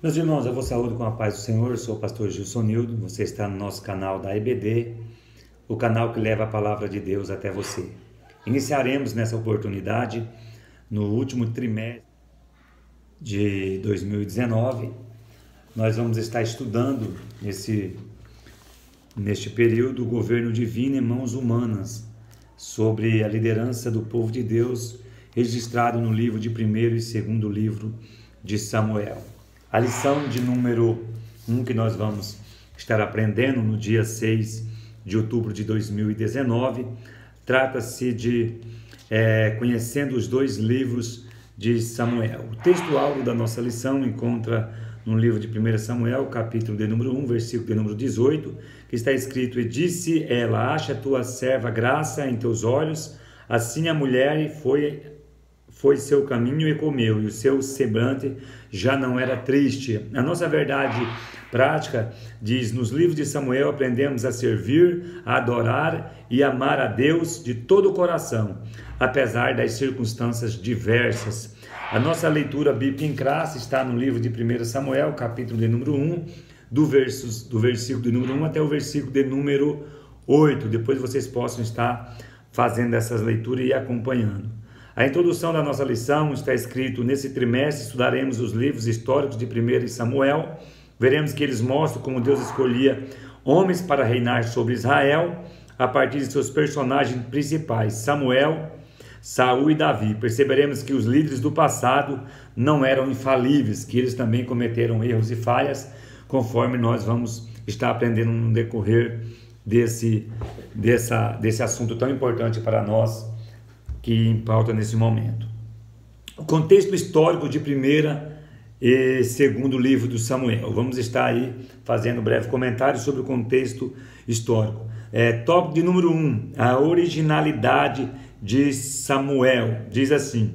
Meus irmãos, eu vos saúdo com a paz do Senhor. Eu sou o pastor Gilson Nildo. Você está no nosso canal da EBD, o canal que leva a palavra de Deus até você. Iniciaremos nessa oportunidade, no último trimestre de 2019, nós vamos estar estudando neste período o governo divino em mãos humanas, sobre a liderança do povo de Deus, registrado no livro de 1º e 2º livro de Samuel. A lição de número 1 que nós vamos estar aprendendo no dia 6 de outubro de 2019, trata-se de conhecendo os 2 livros de Samuel. O texto-alvo da nossa lição encontra no livro de 1 Samuel, capítulo de número 1, versículo de número 18, que está escrito: E disse ela, acha tua serva graça em teus olhos? Assim a mulher foi seu caminho e comeu, e o seu semblante já não era triste. A nossa verdade prática diz: nos livros de Samuel aprendemos a servir, a adorar e amar a Deus de todo o coração, apesar das circunstâncias diversas. A nossa leitura bíblica em classe está no livro de 1 Samuel, capítulo de número 1, do versículo de número 1 até o versículo de número 8. Depois vocês possam estar fazendo essas leituras e acompanhando. A introdução da nossa lição está escrito: nesse trimestre estudaremos os livros históricos de 1 Samuel. Veremos que eles mostram como Deus escolhia homens para reinar sobre Israel a partir de seus personagens principais, Samuel, Saul e Davi. Perceberemos que os líderes do passado não eram infalíveis, que eles também cometeram erros e falhas, conforme nós vamos estar aprendendo no decorrer desse assunto tão importante para nós, que em pauta nesse momento. O contexto histórico de 1º e 2º livro do Samuel. Vamos estar aí fazendo um breve comentário sobre o contexto histórico. Tópico de número 1, a originalidade de Samuel. Diz assim: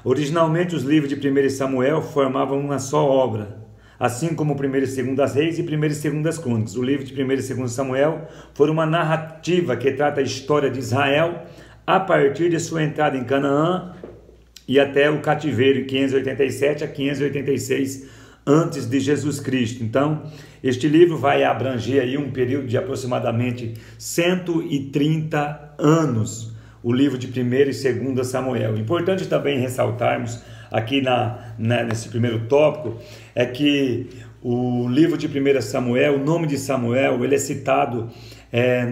originalmente os livros de 1 Samuel formavam uma só obra, assim como 1 e 2 Reis e 1 e 2 Crônicas. O livro de 1 e 2 Samuel foi uma narrativa que trata a história de Israel a partir de sua entrada em Canaã e até o cativeiro em 587 a 586 antes de Jesus Cristo. Então, este livro vai abranger aí um período de aproximadamente 130 anos, o livro de 1 e 2 Samuel. Importante também ressaltarmos aqui nesse primeiro tópico é que o livro de 1 Samuel, o nome de Samuel, ele é citado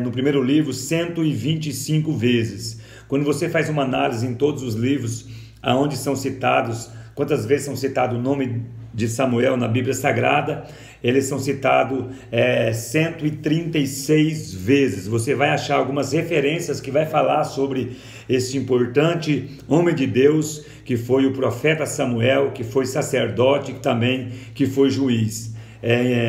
no primeiro livro 125 vezes. Quando você faz uma análise em todos os livros aonde são citados, quantas vezes são citados o nome de Samuel na Bíblia Sagrada, eles são citados 136 vezes. Você vai achar algumas referências que vai falar sobre esse importante homem de Deus, que foi o profeta Samuel, que foi sacerdote, que foi juiz.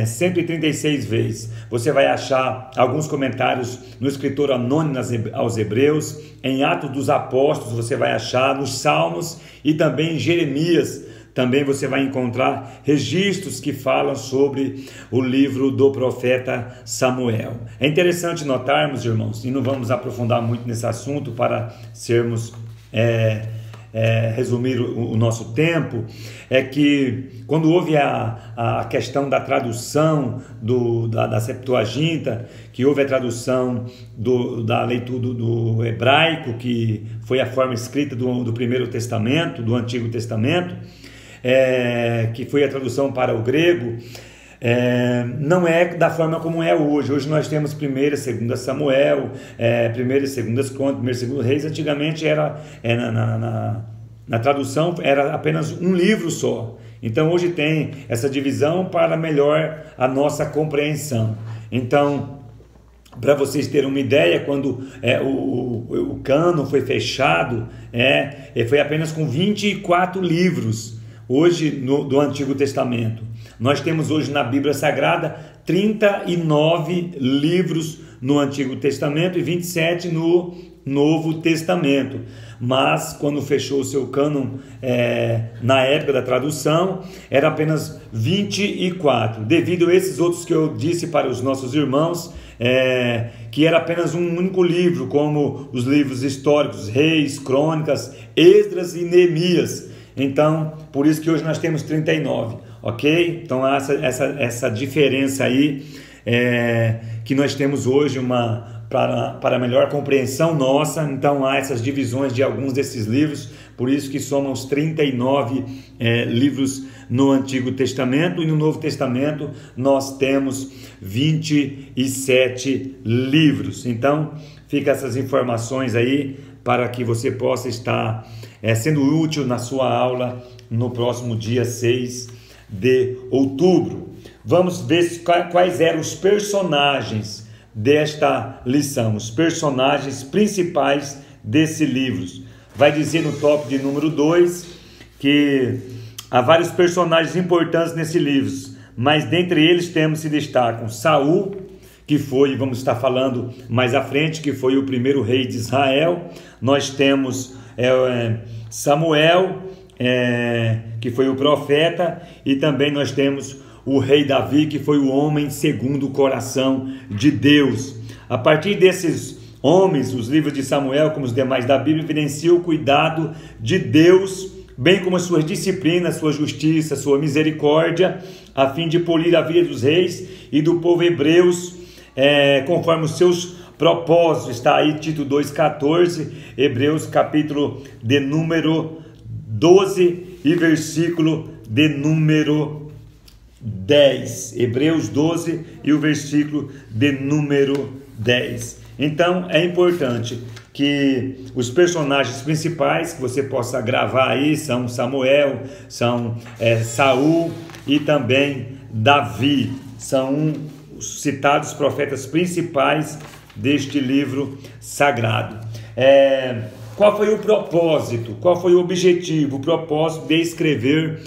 136 vezes. Você vai achar alguns comentários no escritor anônimo aos Hebreus, em Atos dos Apóstolos você vai achar, nos Salmos e também em Jeremias. Também você vai encontrar registros que falam sobre o livro do profeta Samuel. É interessante notarmos, irmãos, e não vamos aprofundar muito nesse assunto para sermos resumir o nosso tempo, é que quando houve a questão da tradução da Septuaginta, que houve a tradução da leitura do hebraico, que foi a forma escrita do Primeiro Testamento, do Antigo Testamento, que foi a tradução para o grego, não é da forma como é hoje. Hoje nós temos 1 e 2 Samuel, 1 e 2 Crônicas, 1 e 2 Reis. Antigamente na tradução era apenas um livro só. Então hoje tem essa divisão para melhor a nossa compreensão. Então, para vocês terem uma ideia, quando o cânon foi fechado, foi apenas com 24 livros hoje do Antigo Testamento. Nós temos hoje na Bíblia Sagrada 39 livros no Antigo Testamento e 27 no Novo Testamento. Mas quando fechou o seu cânon na época da tradução, era apenas 24. Devido a esses outros que eu disse para os nossos irmãos, que era apenas um único livro, como os livros históricos, Reis, Crônicas, Esdras e Neemias. Então, por isso que hoje nós temos 39. ok? Então há essa diferença aí que nós temos hoje para melhor compreensão nossa. Então há essas divisões de alguns desses livros, por isso que somos 39 livros no Antigo Testamento, e no Novo Testamento nós temos 27 livros. Então fica essas informações aí para que você possa estar sendo útil na sua aula no próximo dia 6 de outubro. Vamos ver quais eram os personagens desta lição, os personagens principais desse livro. Vai dizer no tópico de número 2 que há vários personagens importantes nesse livro, mas dentre eles se destacam Saul, que foi, vamos estar falando mais à frente, que foi o primeiro rei de Israel. Nós temos Samuel, que foi o profeta, e também nós temos o rei Davi, que foi o homem segundo o coração de Deus. A partir desses homens, os livros de Samuel, como os demais da Bíblia, evidenciam o cuidado de Deus, bem como as suas disciplinas, sua justiça, sua misericórdia, a fim de polir a vida dos reis e do povo hebreus, conforme os seus propósitos. Está aí Tito 2,14, Hebreus capítulo de número 12 e versículo de número 10. Hebreus 12 e o versículo de número 10. Então é importante que os personagens principais que você possa gravar aí são Samuel, são Saul e também Davi. São os citados profetas principais deste livro sagrado. Qual foi o propósito? Qual foi o objetivo? O propósito de escrever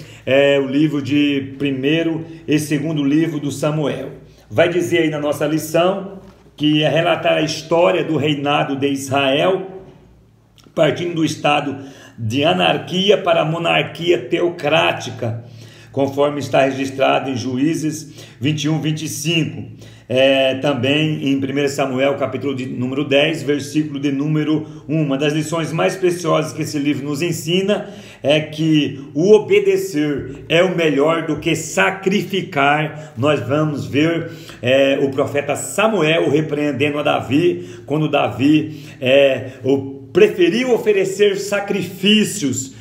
o livro de primeiro e segundo livro do Samuel. Vai dizer aí na nossa lição que é relatar a história do reinado de Israel, partindo do estado de anarquia para a monarquia teocrática, conforme está registrado em Juízes 21, 25. Também em 1 Samuel, capítulo de número 10, versículo de número 1. Uma das lições mais preciosas que esse livro nos ensina é que o obedecer é o melhor do que sacrificar. Nós vamos ver o profeta Samuel repreendendo a Davi, quando Davi preferiu oferecer sacrifícios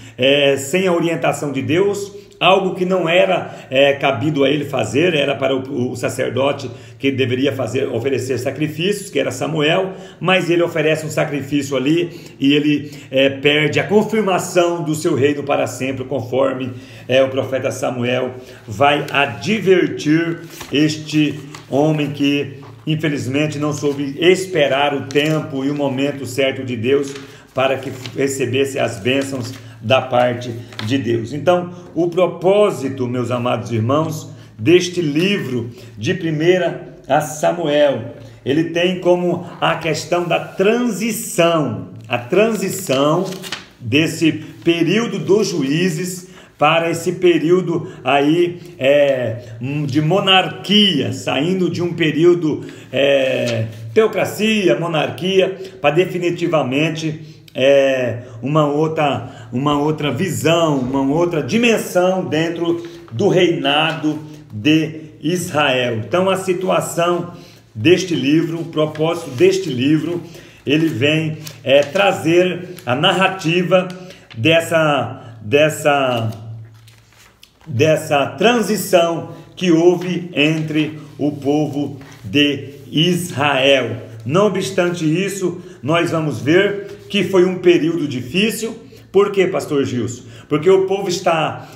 sem a orientação de Deus, algo que não era cabido a ele fazer, era para o sacerdote que deveria oferecer sacrifícios, que era Samuel, mas ele oferece um sacrifício ali e ele perde a confirmação do seu reino para sempre, conforme o profeta Samuel vai advertir este homem que infelizmente não soube esperar o tempo e o momento certo de Deus para que recebesse as bênçãos da parte de Deus. Então, o propósito, meus amados irmãos, deste livro de 1 Samuel, ele tem como a questão da transição, a transição desse período dos juízes para esse período aí de monarquia, saindo de um período teocracia, monarquia, para definitivamente uma outra visão, uma outra dimensão dentro do reinado de Israel. Então a situação deste livro, o propósito deste livro, ele vem trazer a narrativa dessa transição que houve entre o povo de Israel. Não obstante isso, nós vamos ver que foi um período difícil. Por quê, pastor Gilson? Porque o povo está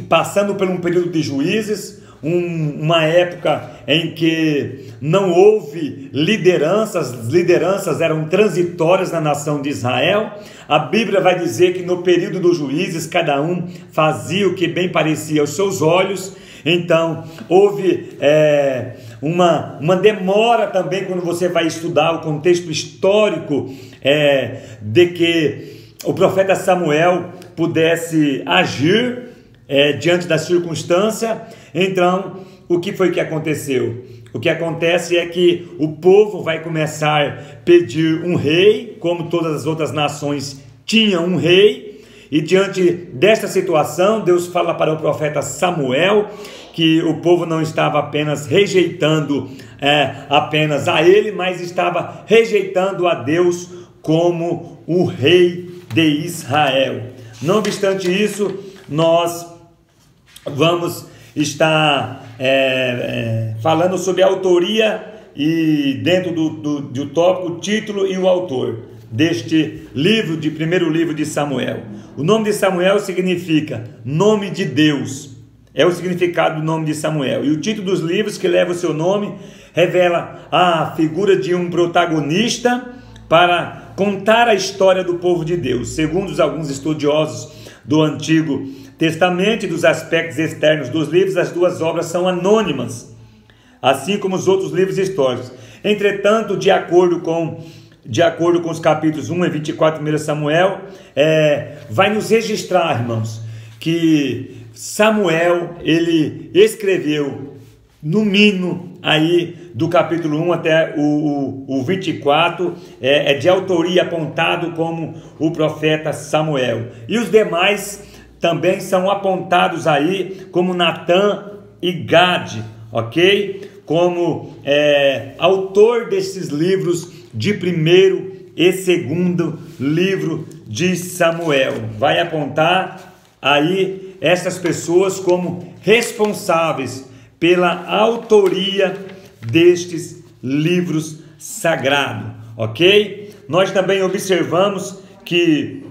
passando por um período de juízes, uma época em que não houve lideranças, as lideranças eram transitórias na nação de Israel. A Bíblia vai dizer que no período dos juízes, cada um fazia o que bem parecia aos seus olhos. Então, houve uma demora também quando você vai estudar o contexto histórico de que o profeta Samuel pudesse agir diante da circunstância. Então, o que foi que aconteceu? O que acontece é que o povo vai começar a pedir um rei, como todas as outras nações tinham um rei, E diante desta situação, Deus fala para o profeta Samuel que o povo não estava apenas rejeitando apenas a ele, mas estava rejeitando a Deus como o rei de Israel. Não obstante isso, nós vamos estar falando sobre a autoria e dentro do tópico, o título e o autor deste livro, primeiro livro de Samuel. O nome de Samuel significa nome de Deus, é o significado do nome de Samuel. E o título dos livros que leva o seu nome revela a figura de um protagonista para contar a história do povo de Deus. Segundo alguns estudiosos do Antigo Testamento e dos aspectos externos dos livros, as duas obras são anônimas, assim como os outros livros históricos. Entretanto, de acordo com os capítulos 1 e 24 de 1 Samuel, vai nos registrar, irmãos, que Samuel, ele escreveu, no mínimo, aí do capítulo 1 até o 24, de autoria apontado como o profeta Samuel. E os demais também são apontados aí como Natã e Gade, ok? Como autor desses livros de primeiro e segundo livro de Samuel. Vai apontar aí essas pessoas como responsáveis pela autoria destes livros sagrados, ok? Nós também observamos que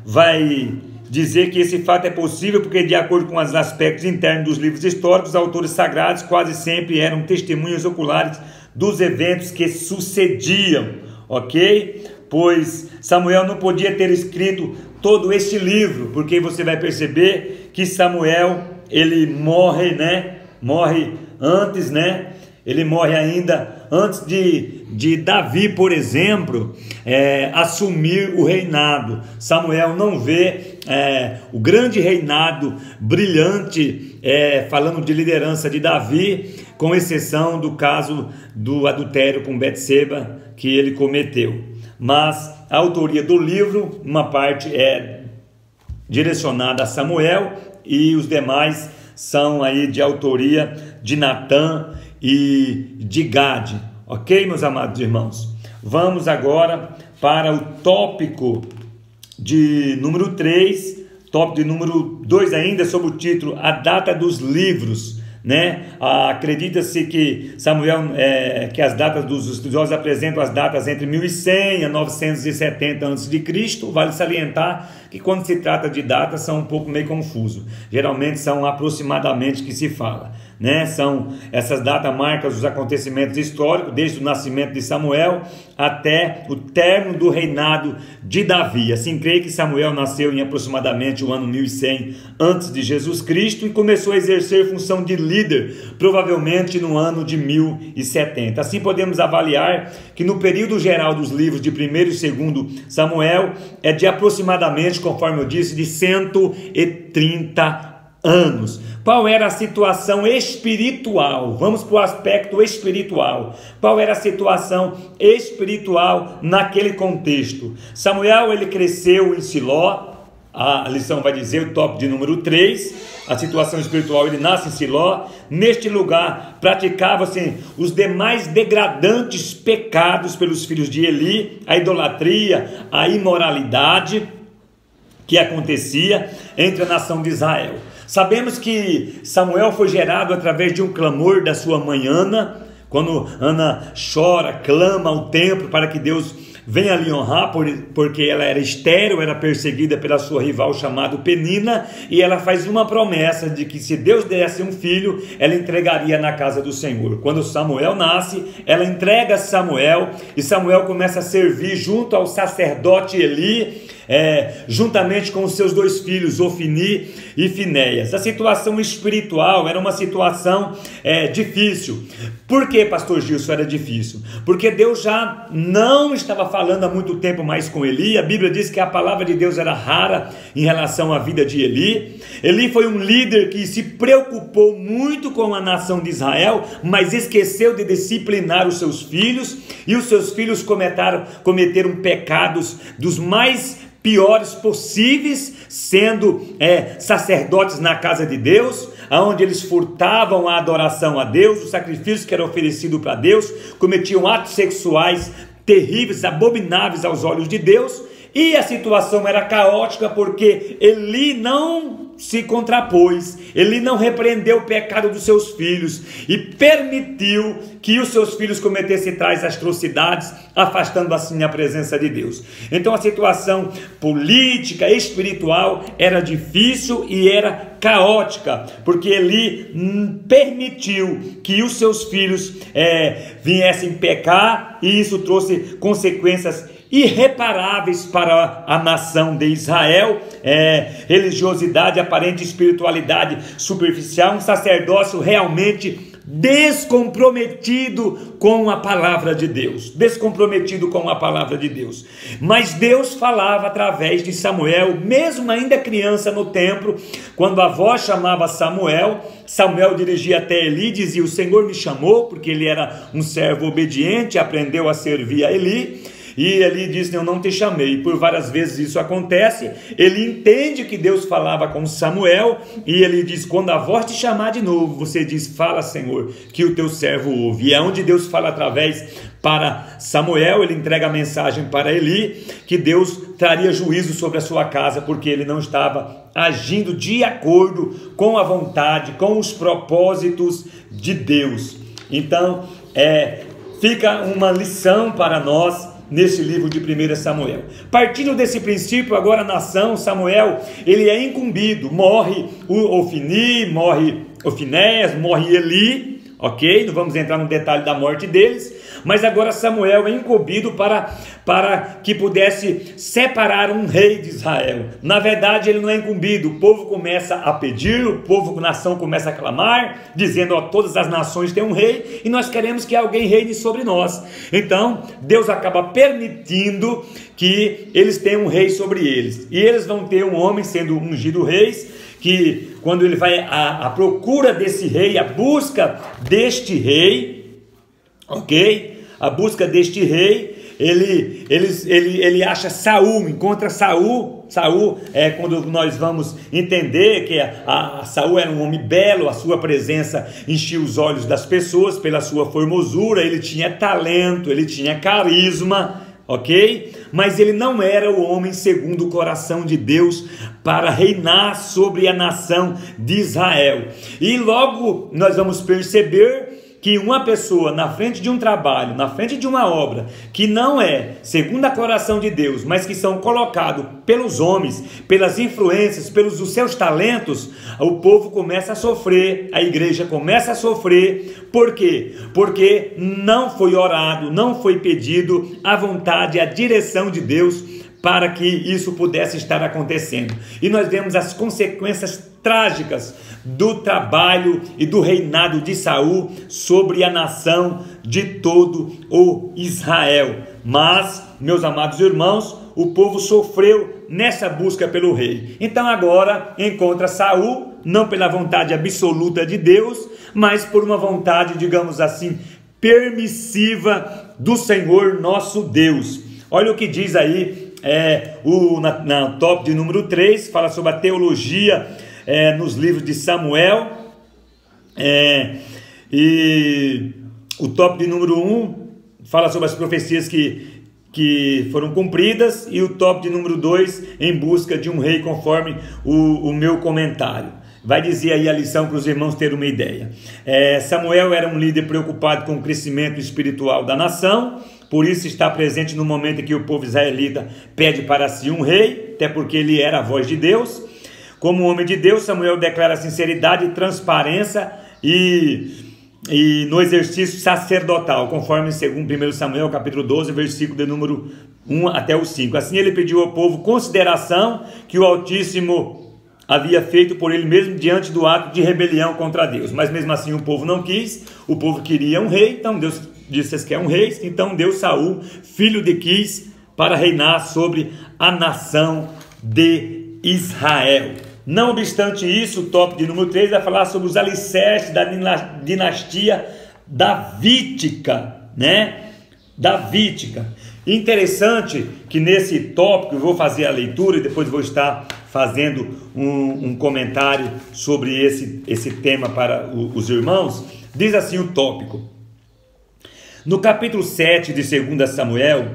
vai dizer que esse fato é possível porque, de acordo com os aspectos internos dos livros históricos, os autores sagrados quase sempre eram testemunhas oculares dos eventos que sucediam, ok? Pois Samuel não podia ter escrito todo este livro, porque você vai perceber que Samuel, ele morre, morre antes, ele morre ainda antes de Davi, por exemplo, assumir o reinado. Samuel não vê o grande reinado brilhante, falando de liderança de Davi, com exceção do caso do adultério com Betseba que ele cometeu. Mas a autoria do livro, uma parte é direcionada a Samuel e os demais são aí de autoria de Natã e de Gade, ok, meus amados irmãos? Vamos agora para o tópico de número 3, tópico de número 2 ainda, sobre o título A Data dos Livros, Acredita-se que Samuel, que as datas dos estudiosos apresentam as datas entre 1100 a 970 a.C. Vale salientar que quando se trata de datas são um pouco meio confuso. Geralmente são aproximadamente que se fala, São essas datas marcam os acontecimentos históricos desde o nascimento de Samuel até o término do reinado de Davi. Assim, creio que Samuel nasceu em aproximadamente o ano 1100 antes de Jesus Cristo e começou a exercer função de líder provavelmente no ano de 1070. Assim, podemos avaliar que no período geral dos livros de 1º e 2º Samuel é de aproximadamente, conforme eu disse, de 130 anos. Qual era a situação espiritual? Vamos para o aspecto espiritual. Qual era a situação espiritual naquele contexto? Samuel, ele cresceu em Siló. A lição vai dizer, o tópico de número 3, a situação espiritual, ele nasce em Siló. Neste lugar praticava-se os demais degradantes pecados pelos filhos de Eli, a idolatria, a imoralidade que acontecia entre a nação de Israel. Sabemos que Samuel foi gerado através de um clamor da sua mãe Ana, quando Ana chora, clama ao templo para que Deus venha lhe honrar, porque ela era estéril, era perseguida pela sua rival chamada Penina, e ela faz uma promessa de que se Deus desse um filho, ela entregaria na casa do Senhor. Quando Samuel nasce, ela entrega Samuel, e Samuel começa a servir junto ao sacerdote Eli, juntamente com os seus 2 filhos, Ofni e Finéias. A situação espiritual era uma situação difícil. Por que, pastor Gilson, era difícil? Porque Deus já não estava falando há muito tempo mais com Eli. A Bíblia diz que a palavra de Deus era rara em relação à vida de Eli. Eli foi um líder que se preocupou muito com a nação de Israel, mas esqueceu de disciplinar os seus filhos, e os seus filhos cometeram pecados dos mais piores possíveis, sendo sacerdotes na casa de Deus, onde eles furtavam a adoração a Deus, o sacrifício que era oferecido para Deus, cometiam atos sexuais terríveis, abomináveis aos olhos de Deus, e a situação era caótica porque Eli não se contrapôs, Eli não repreendeu o pecado dos seus filhos e permitiu que os seus filhos cometessem tais atrocidades, afastando assim a presença de Deus. Então a situação política, espiritual era difícil e era caótica, porque Eli permitiu que os seus filhos viessem pecar, e isso trouxe consequências irreparáveis para a nação de Israel, religiosidade, aparente espiritualidade superficial, um sacerdócio realmente descomprometido com a palavra de Deus, mas Deus falava através de Samuel, mesmo ainda criança no templo, quando a voz chamava Samuel dirigia até Eli e dizia: o Senhor me chamou, porque ele era um servo obediente, aprendeu a servir a Eli. E Eli diz: eu não te chamei. Por várias vezes isso acontece. Ele entende que Deus falava com Samuel, e ele diz: quando a voz te chamar de novo, você diz: fala, Senhor, que o teu servo ouve. E é onde Deus fala através para Samuel. Ele entrega a mensagem para Eli, que Deus traria juízo sobre a sua casa, porque ele não estava agindo de acordo com a vontade, com os propósitos de Deus. Então, fica uma lição para nós nesse livro de 1 Samuel. Partindo desse princípio, agora a nação, Samuel, ele é incumbido, morre o Ofni, morre o Finéias, morre Eli, ok? Não vamos entrar no detalhe da morte deles, mas agora Samuel é incumbido para que pudesse separar um rei de Israel. Na verdade, ele não é incumbido, o povo começa a pedir, a nação começa a clamar, dizendo: todas as nações têm um rei, e nós queremos que alguém reine sobre nós. Então, Deus acaba permitindo que eles tenham um rei sobre eles, e eles vão ter um homem sendo ungido reis, que quando ele vai à procura desse rei, a busca deste rei, ok? A busca deste rei, ele acha Saul, encontra Saul. Saul quando nós vamos entender que Saul era um homem belo, a sua presença enchia os olhos das pessoas pela sua formosura, ele tinha talento, ele tinha carisma, ok? Mas ele não era o homem segundo o coração de Deus para reinar sobre a nação de Israel. E logo nós vamos perceber que uma pessoa na frente de um trabalho, na frente de uma obra, que não é segundo o coração de Deus, mas que são colocados pelos homens, pelas influências, pelos os seus talentos, o povo começa a sofrer, a igreja começa a sofrer. Por quê? Porque não foi orado, não foi pedido a vontade, a direção de Deus para que isso pudesse estar acontecendo. E nós vemos as consequências trágicas do trabalho e do reinado de Saul sobre a nação de todo o Israel. Mas, meus amados irmãos, o povo sofreu nessa busca pelo rei. Então agora encontra Saul, não pela vontade absoluta de Deus, mas por uma vontade, digamos assim, permissiva do Senhor nosso Deus. Olha o que diz aí, na top de número 3, fala sobre a teologia nos livros de Samuel, e o top de número 1 fala sobre as profecias que foram cumpridas, e o top de número 2 em busca de um rei, conforme o meu comentário. Vai dizer aí a lição para os irmãos terem uma ideia. Samuel era um líder preocupado com o crescimento espiritual da nação, por isso está presente no momento em que o povo israelita pede para si um rei, até porque ele era a voz de Deus. Como homem de Deus, Samuel declara sinceridade e transparência e no exercício sacerdotal, conforme segundo 1 Samuel capítulo 12, versículo de número 1 até o 5. Assim ele pediu ao povo consideração que o Altíssimo havia feito por ele mesmo diante do ato de rebelião contra Deus. Mas mesmo assim o povo não quis, o povo queria um rei, então Deus disse: vocês querem um rei? Então deu Saul, filho de Quis, para reinar sobre a nação de Israel. Não obstante isso, o top de número 3 vai falar sobre os alicerces da dinastia davídica, né? Davídica. Interessante que nesse tópico, eu vou fazer a leitura e depois vou estar fazendo um comentário sobre esse tema para os irmãos. Diz assim o tópico: no capítulo 7 de 2 Samuel,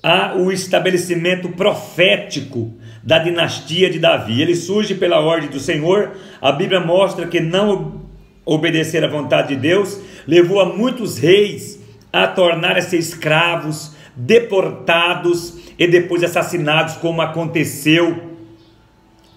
há o estabelecimento profético da dinastia de Davi. Ele surge pela ordem do Senhor. A Bíblia mostra que não obedecer à vontade de Deus levou a muitos reis a tornarem-se escravos, deportados e depois assassinados, como aconteceu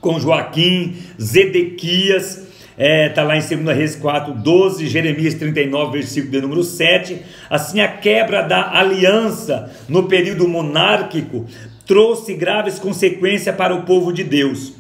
com Joaquim, Zedequias, está lá em 2 Reis 4:12, Jeremias 39, versículo de número 7. Assim, a quebra da aliança no período monárquico trouxe graves consequências para o povo de Deus.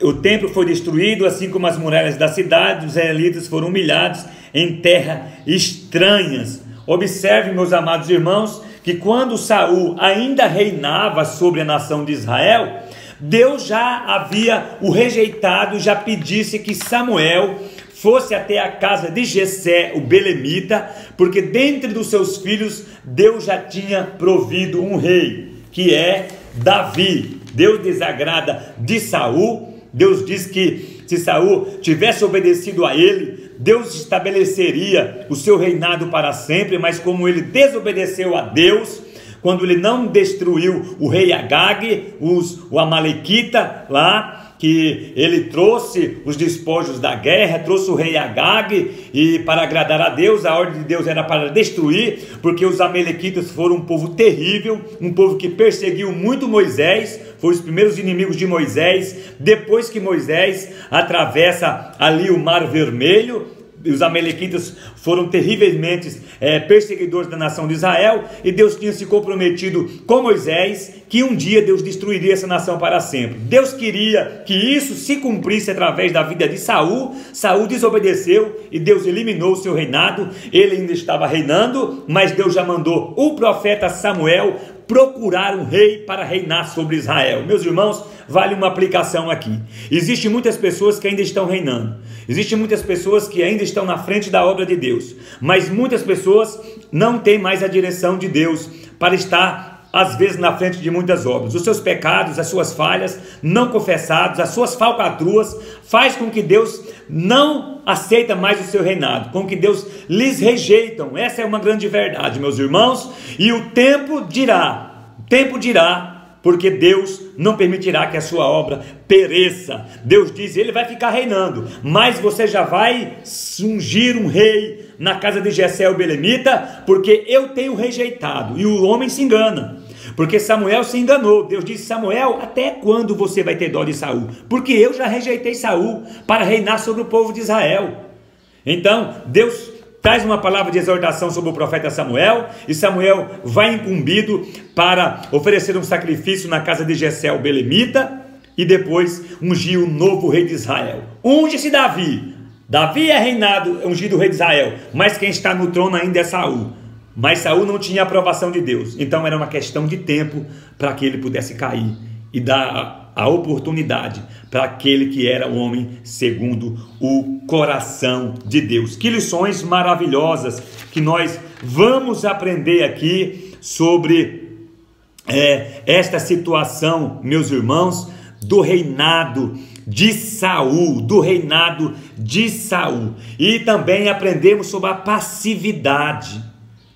O templo foi destruído, assim como as muralhas da cidade. Os israelitas foram humilhados em terras estranhas. Observe, meus amados irmãos, que quando Saul ainda reinava sobre a nação de Israel, Deus já havia o rejeitado, já pedisse que Samuel fosse até a casa de Jessé, o belemita, porque dentre dos seus filhos Deus já tinha provido um rei, que é Davi. Deus desagrada de Saul. Deus diz que se Saul tivesse obedecido a ele, Deus estabeleceria o seu reinado para sempre, mas como ele desobedeceu a Deus, quando ele não destruiu o rei Agag, o amalequita lá, que ele trouxe os despojos da guerra, trouxe o rei Agag, e para agradar a Deus, a ordem de Deus era para destruir, porque os amalequitas foram um povo terrível, um povo que perseguiu muito Moisés, foram os primeiros inimigos de Moisés. Depois que Moisés atravessa ali o Mar Vermelho, os amalequitas foram terrivelmente perseguidores da nação de Israel, e Deus tinha se comprometido com Moisés que um dia Deus destruiria essa nação para sempre. Deus queria que isso se cumprisse através da vida de Saul. Saul desobedeceu e Deus eliminou o seu reinado. Ele ainda estava reinando, mas Deus já mandou o profeta Samuel procurar um rei para reinar sobre Israel. Meus irmãos, vale uma aplicação aqui. Existem muitas pessoas que ainda estão reinando, existem muitas pessoas que ainda estão na frente da obra de Deus, mas muitas pessoas não têm mais a direção de Deus para estar às vezes na frente de muitas obras. Os seus pecados, as suas falhas não confessados, as suas falcatruas faz com que Deus não aceita mais o seu reinado, com que Deus lhes rejeitam. Essa é uma grande verdade, meus irmãos, e o tempo dirá, porque Deus não permitirá que a sua obra pereça. Deus diz, ele vai ficar reinando, mas você já vai ungir um rei na casa de Jessé o belemita, porque eu tenho rejeitado. E o homem se engana, porque Samuel se enganou. Deus disse, Samuel, até quando você vai ter dó de Saul? Porque eu já rejeitei Saul para reinar sobre o povo de Israel. Então Deus traz uma palavra de exortação sobre o profeta Samuel, e Samuel vai incumbido para oferecer um sacrifício na casa de Jessé o belemita, e depois ungir o novo rei de Israel. Unge-se Davi. Davi é reinado, ungido rei de Israel, mas quem está no trono ainda é Saul. Mas Saul não tinha aprovação de Deus, então era uma questão de tempo para que ele pudesse cair e dar a oportunidade para aquele que era o homem segundo o coração de Deus. Que lições maravilhosas que nós vamos aprender aqui sobre esta situação, meus irmãos, do reinado de Saul, e também aprendemos sobre a passividade,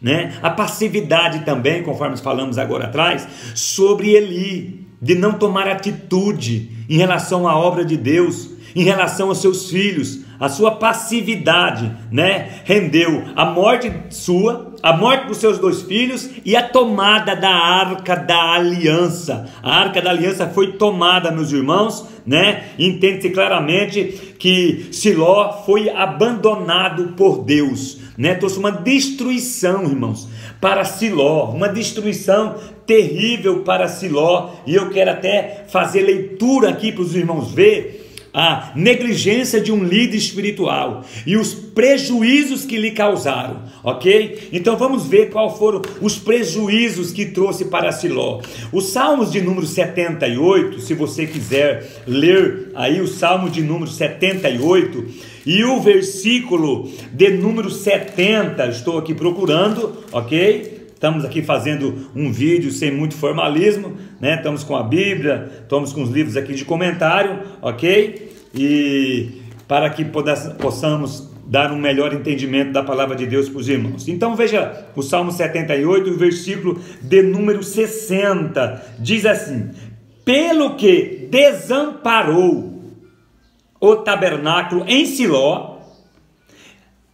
né? A passividade também, conforme falamos agora atrás, sobre Eli, de não tomar atitude em relação à obra de Deus, em relação aos seus filhos. A sua passividade, né, rendeu a morte sua, a morte dos seus 2 filhos e a tomada da Arca da Aliança. A Arca da Aliança foi tomada, meus irmãos, né? Entende-se claramente que Siló foi abandonado por Deus, né? Trouxe uma destruição, irmãos, para Siló, uma destruição terrível para Siló. E eu quero até fazer leitura aqui para os irmãos ver a negligência de um líder espiritual e os prejuízos que lhe causaram, ok? Então vamos ver qual foram os prejuízos que trouxe para Siló. Os Salmos de número 78, se você quiser ler aí o Salmo de número 78 e o versículo de número 70, estou aqui procurando, ok? estamos aqui fazendo um vídeo sem muito formalismo, né? Estamos com a Bíblia, estamos com os livros aqui de comentário, ok? E para que possamos dar um melhor entendimento da palavra de Deus para os irmãos. Então veja o Salmo 78, o versículo de número 60, diz assim: pelo que desamparou o tabernáculo em Siló,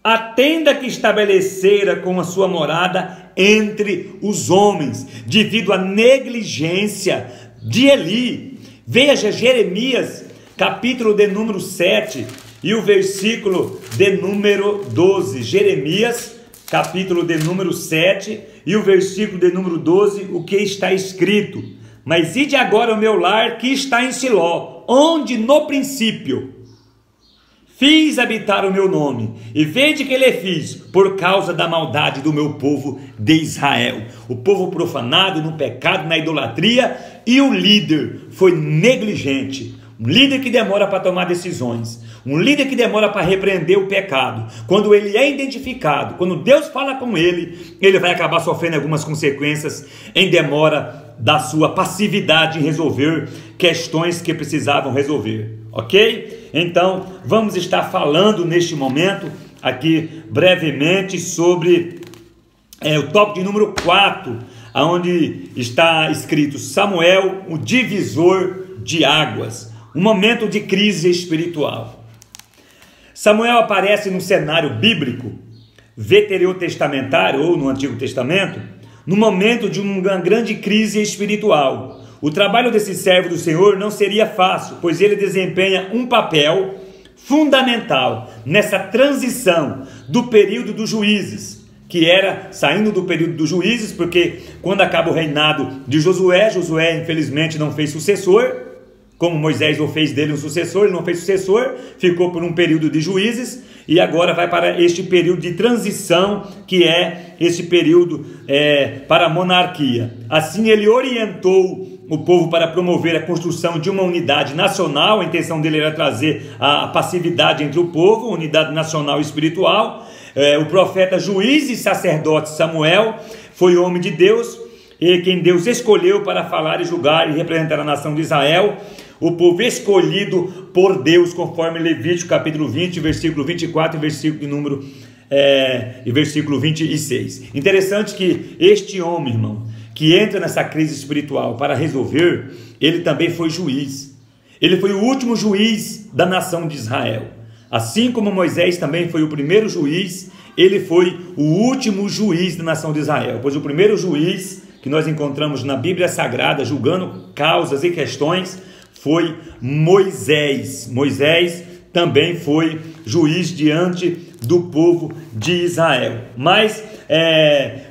a tenda que estabelecera com a sua morada entre os homens, devido à negligência de Eli. Veja Jeremias, capítulo de número 7 e o versículo de número 12. Jeremias, capítulo de número 7 e o versículo de número 12, o que está escrito: mas ide agora ao meu lar que está em Siló, onde no princípio fiz habitar o meu nome, e vede que ele fiz por causa da maldade do meu povo de Israel. O povo profanado no pecado, na idolatria, e o líder foi negligente. Um líder que demora para tomar decisões, um líder que demora para repreender o pecado. Quando ele é identificado, quando Deus fala com ele, ele vai acabar sofrendo algumas consequências em demora da sua passividade em resolver questões que precisavam resolver, ok? Então, vamos estar falando neste momento, aqui brevemente, sobre o tópico de número 4, onde está escrito Samuel, o divisor de águas, um momento de crise espiritual. Samuel aparece no cenário bíblico, veterotestamentário ou no Antigo Testamento, no momento de uma grande crise espiritual. O trabalho desse servo do Senhor não seria fácil, pois ele desempenha um papel fundamental nessa transição do período dos juízes, que era saindo do período dos juízes, porque quando acaba o reinado de Josué, Josué infelizmente não fez sucessor, como Moisés não fez dele um sucessor, ele não fez sucessor, ficou por um período de juízes, e agora vai para este período de transição, que é este período para a monarquia. Assim ele orientou o povo para promover a construção de uma unidade nacional. A intenção dele era trazer a passividade entre o povo, unidade nacional e espiritual. O profeta, juiz e sacerdote Samuel foi homem de Deus, e quem Deus escolheu para falar e julgar e representar a nação de Israel, o povo escolhido por Deus, conforme Levítico capítulo 20, versículo 24 e versículo de número e versículo 26. Interessante que este homem, irmão, que entra nessa crise espiritual para resolver, ele também foi juiz. Ele foi o último juiz da nação de Israel. Assim como Moisés também foi o primeiro juiz, ele foi o último juiz da nação de Israel. Pois o primeiro juiz que nós encontramos na Bíblia Sagrada, julgando causas e questões, foi Moisés. Moisés também foi juiz diante do povo de Israel. Mas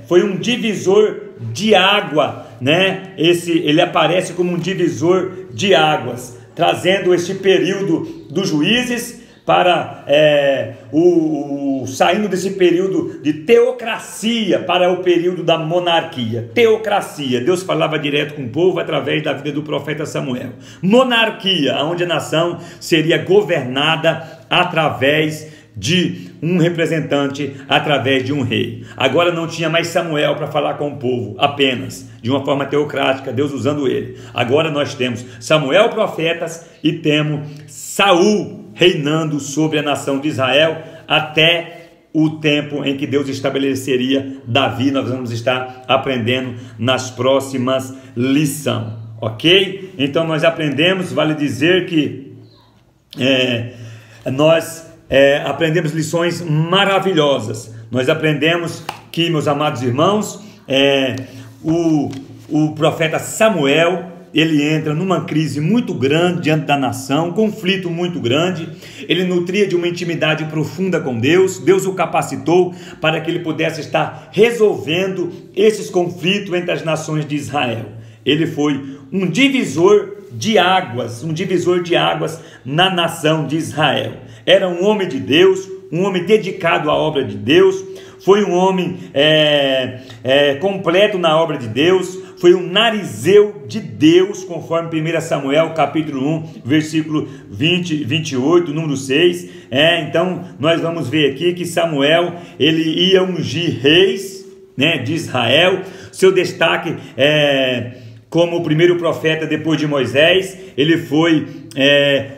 foi um divisor de água, né? Ele aparece como um divisor de águas, trazendo este período dos juízes para saindo desse período de teocracia para o período da monarquia. Teocracia, Deus falava direto com o povo através da vida do profeta Samuel. Monarquia, onde a nação seria governada através de um representante, através de um rei. Agora não tinha mais Samuel para falar com o povo, apenas de uma forma teocrática, Deus usando ele. Agora nós temos Samuel, profetas, e temos Saul reinando sobre a nação de Israel até o tempo em que Deus estabeleceria Davi. Nós vamos estar aprendendo nas próximas lições, ok? Então nós aprendemos, vale dizer que nós aprendemos lições maravilhosas. Nós aprendemos que, meus amados irmãos, o profeta Samuel, ele entra numa crise muito grande diante da nação, um conflito muito grande. Ele nutria de uma intimidade profunda com Deus. Deus o capacitou para que ele pudesse estar resolvendo esses conflitos entre as nações de Israel. Ele foi um divisor de águas na nação de Israel. Era um homem de Deus, um homem dedicado à obra de Deus, foi um homem completo na obra de Deus, foi um narizeu de Deus, conforme 1 Samuel capítulo 1, versículo 20 e 28, número 6. Então nós vamos ver aqui que Samuel, ele ia ungir reis, né, de Israel. Seu destaque como o primeiro profeta depois de Moisés, ele foi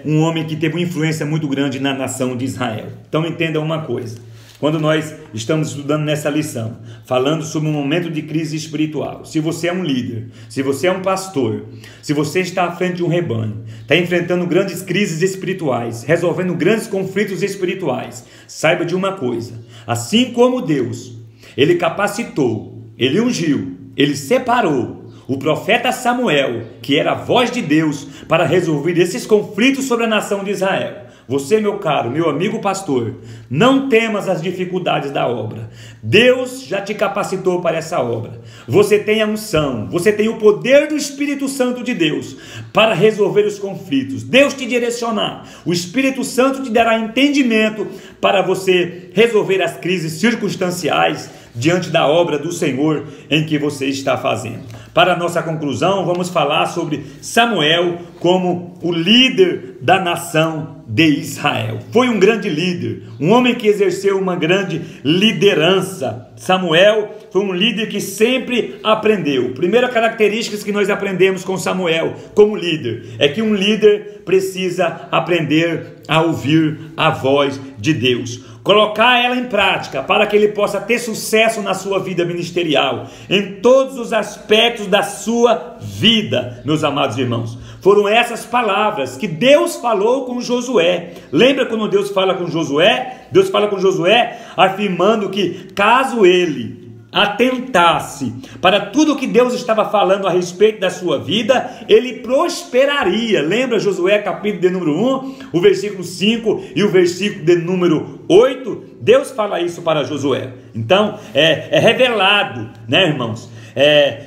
um homem que teve uma influência muito grande na nação de Israel. Então entenda uma coisa, quando nós estamos estudando nessa lição, falando sobre um momento de crise espiritual, se você é um líder, se você é um pastor, se você está à frente de um rebanho, está enfrentando grandes crises espirituais, resolvendo grandes conflitos espirituais, saiba de uma coisa, assim como Deus, Ele capacitou, Ele ungiu, Ele separou o profeta Samuel, que era a voz de Deus, para resolver esses conflitos sobre a nação de Israel. Você, meu caro, meu amigo pastor, não temas as dificuldades da obra. Deus já te capacitou para essa obra. Você tem a unção, você tem o poder do Espírito Santo de Deus para resolver os conflitos. Deus te direcionar. O Espírito Santo te dará entendimento para você resolver as crises circunstanciais diante da obra do Senhor em que você está fazendo. Para a nossa conclusão, vamos falar sobre Samuel como o líder da nação de Israel. Foi um grande líder, um homem que exerceu uma grande liderança. Samuel foi um líder que sempre aprendeu. Primeira característica que nós aprendemos com Samuel como líder é que um líder precisa aprender a ouvir a voz de Deus, colocar ela em prática para que ele possa ter sucesso na sua vida ministerial, em todos os aspectos da sua vida, meus amados irmãos. Foram essas palavras que Deus falou com Josué. Lembra quando Deus fala com Josué? Deus fala com Josué afirmando que caso ele atentasse para tudo que Deus estava falando a respeito da sua vida, ele prosperaria. Lembra Josué capítulo de número 1, o versículo 5 e o versículo de número 8? Deus fala isso para Josué. Então é revelado, né, irmãos,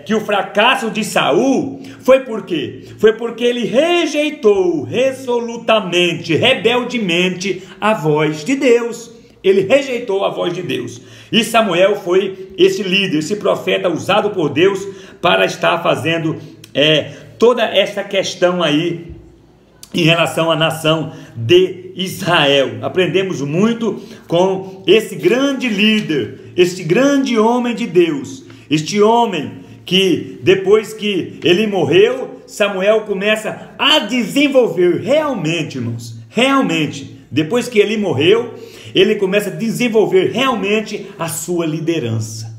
que o fracasso de Saul foi por quê? Foi porque ele rejeitou resolutamente, rebeldemente a voz de Deus. Ele rejeitou a voz de Deus. E Samuel foi esse líder, esse profeta usado por Deus para estar fazendo toda essa questão aí em relação à nação de Israel. Aprendemos muito com esse grande líder, este grande homem de Deus, este homem que depois que ele morreu, Samuel começa a desenvolver realmente, irmãos, realmente, depois que ele morreu, ele começa a desenvolver realmente a sua liderança,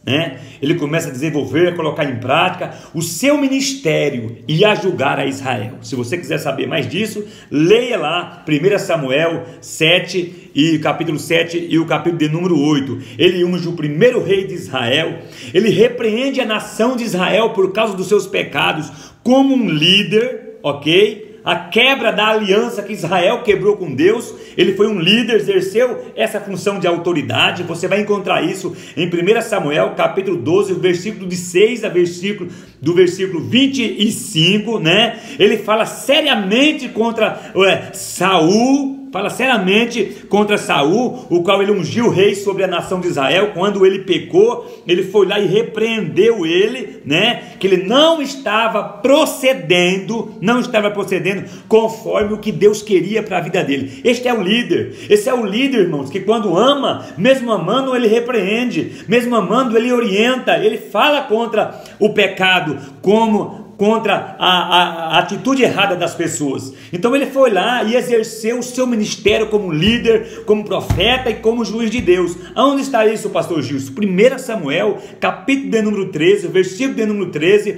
né? Ele começa a desenvolver, a colocar em prática o seu ministério e a julgar a Israel. Se você quiser saber mais disso, leia lá 1 Samuel 7 e capítulo 7 e o capítulo de número 8. Ele unge o primeiro rei de Israel, ele repreende a nação de Israel por causa dos seus pecados como um líder, ok? A quebra da aliança que Israel quebrou com Deus, ele foi um líder, exerceu essa função de autoridade. Você vai encontrar isso em 1 Samuel capítulo 12, versículo de 6 a do versículo 25, né? Ele fala seriamente contra Saul, o qual ele ungiu o rei sobre a nação de Israel. Quando ele pecou, ele foi lá e repreendeu ele, né? Que ele não estava procedendo conforme o que Deus queria para a vida dele. Este é o líder, esse é o líder, irmãos, que quando ama, mesmo amando, ele repreende, mesmo amando, ele orienta, ele fala contra o pecado, contra a atitude errada das pessoas. Então ele foi lá e exerceu o seu ministério como líder, como profeta e como juiz de Deus. Aonde está isso, pastor Gilson? 1 Samuel, capítulo de número 13, versículo de número 13,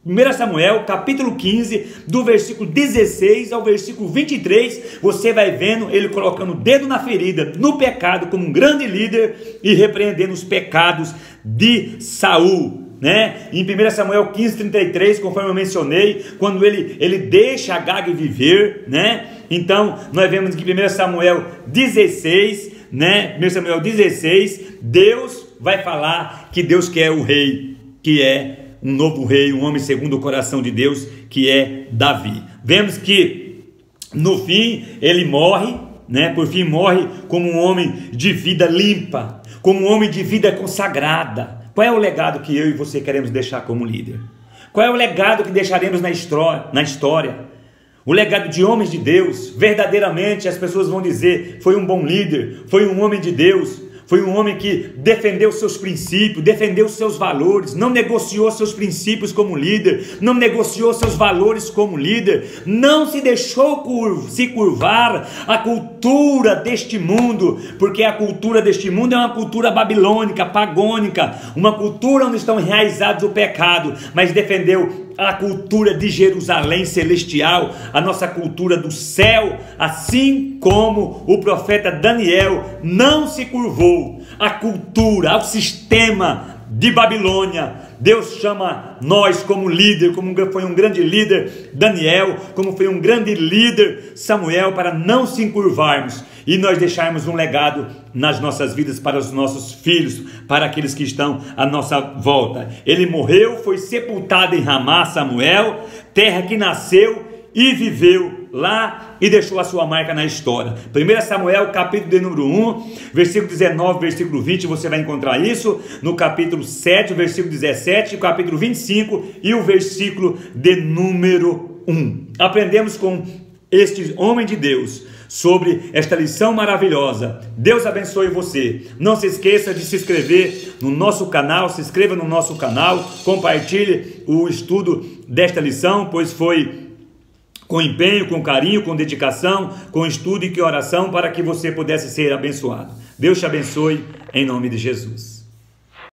1 Samuel, capítulo 15, do versículo 16 ao versículo 23, você vai vendo ele colocando o dedo na ferida, no pecado, como um grande líder e repreendendo os pecados de Saul, né? Em 1 Samuel 15, 33, conforme eu mencionei, quando ele deixa Agag viver, né? Então, nós vemos que 1 Samuel 16, né? 1 Samuel 16, Deus vai falar que Deus quer o rei, que é um novo rei, um homem segundo o coração de Deus, que é Davi. Vemos que no fim ele morre, né? Por fim morre como um homem de vida limpa, como um homem de vida consagrada. Qual é o legado que eu e você queremos deixar como líder? Qual é o legado que deixaremos na história? O legado de homens de Deus. Verdadeiramente as pessoas vão dizer: foi um bom líder, foi um homem de Deus, foi um homem que defendeu seus princípios, defendeu seus valores, não negociou seus princípios como líder, não negociou seus valores como líder, não se deixou se curvar à cultura deste mundo, porque a cultura deste mundo é uma cultura babilônica, pagônica, uma cultura onde estão enraizados o pecado, mas defendeu a cultura de Jerusalém celestial, a nossa cultura do céu, assim como o profeta Daniel não se curvou à cultura, ao sistema de Babilônia. Deus chama nós como líder, como foi um grande líder Daniel, como foi um grande líder Samuel, para não se encurvarmos e nós deixarmos um legado nas nossas vidas para os nossos filhos, para aqueles que estão à nossa volta. Ele morreu, foi sepultado em Ramá, Samuel, terra que nasceu e viveu lá e deixou a sua marca na história. 1 Samuel, capítulo de número 1, versículo 19, versículo 20, você vai encontrar isso no capítulo 7, versículo 17, o capítulo 25 e o versículo de número 1. Aprendemos com este homem de Deus sobre esta lição maravilhosa. Deus abençoe você. Não se esqueça de se inscrever no nosso canal, se inscreva no nosso canal, compartilhe o estudo desta lição, pois foi com empenho, com carinho, com dedicação, com estudo e com oração para que você pudesse ser abençoado. Deus te abençoe em nome de Jesus.